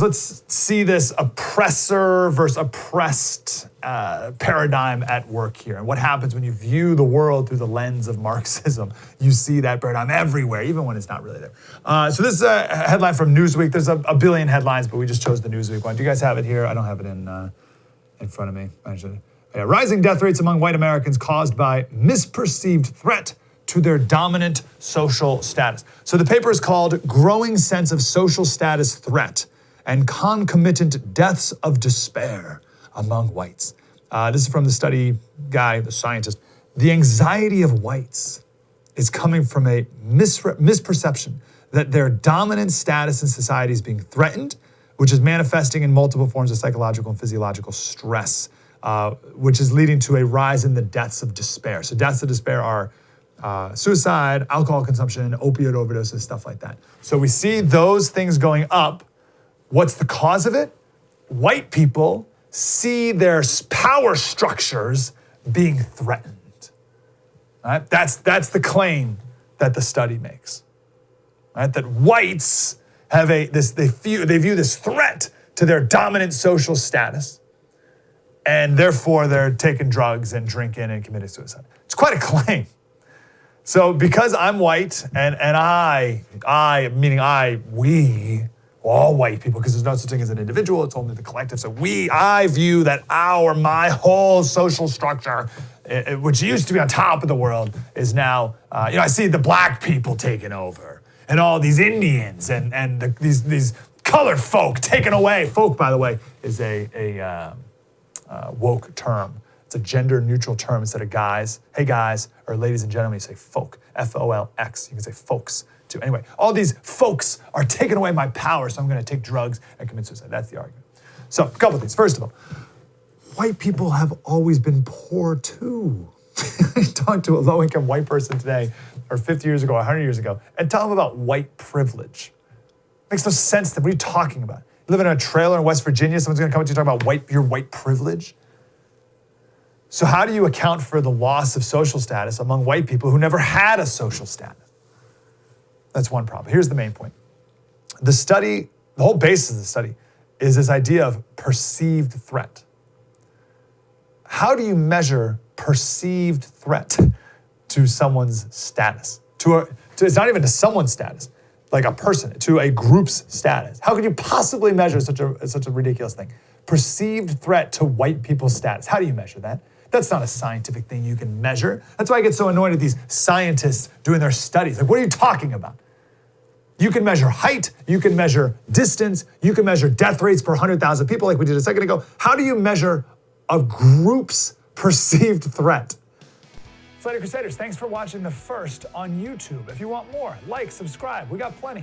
Let's see this oppressor versus oppressed paradigm at work here. And what happens when you view the world through the lens of Marxism? You see that paradigm everywhere, even when it's not really there. So this is a headline from Newsweek. There's a billion headlines, but we just chose the Newsweek one. Do you guys have it here? I don't have it in front of me. Actually. Yeah, rising death rates among white Americans caused by misperceived threat to their dominant social status. So the paper is called Growing Sense of Social Status Threat and Concomitant Deaths of Despair Among Whites. This is from the study guy, the scientist. The anxiety of whites is coming from a misperception that their dominant status in society is being threatened, which is manifesting in multiple forms of psychological and physiological stress, which is leading to a rise in the deaths of despair. So deaths of despair are suicide, alcohol consumption, opioid overdoses, stuff like that. So we see those things going up. What's the cause of it? White people see their power structures being threatened. All right? That's the claim that the study makes. All right? That whites have they view this threat to their dominant social status, and therefore they're taking drugs and drinking and committing suicide. It's quite a claim. So because I'm white and we, all white people, because there's no such thing as an individual, it's only the collective. So I view that my whole social structure, which used to be on top of the world, is now, I see the black people taking over and all these Indians and these colored folk taken away. Folk, by the way, is a woke term. It's a gender neutral term instead of guys. Hey guys, or ladies and gentlemen, you say folk, F-O-L-X. You can say folks too. Anyway, all these folks are taking away my power, so I'm gonna take drugs and commit suicide. That's the argument. So, a couple of things. First of all, white people have always been poor too. Talk to a low-income white person today, or 50 years ago, 100 years ago, and tell them about white privilege. Makes no sense. What are you talking about? You live in a trailer in West Virginia, someone's gonna come up to you and talk about your white privilege? So how do you account for the loss of social status among white people who never had a social status? That's one problem. Here's the main point. The whole basis of the study is this idea of perceived threat. How do you measure perceived threat to someone's status? It's not even to someone's status, like a person, to a group's status. How could you possibly measure such a ridiculous thing? Perceived threat to white people's status. How do you measure that? That's not a scientific thing you can measure. That's why I get so annoyed at these scientists doing their studies. Like, what are you talking about? You can measure height, you can measure distance, you can measure death rates per 100,000 people like we did a second ago. How do you measure a group's perceived threat? Slater Crusaders, thanks for watching the first on YouTube. If you want more, like, subscribe. We got plenty.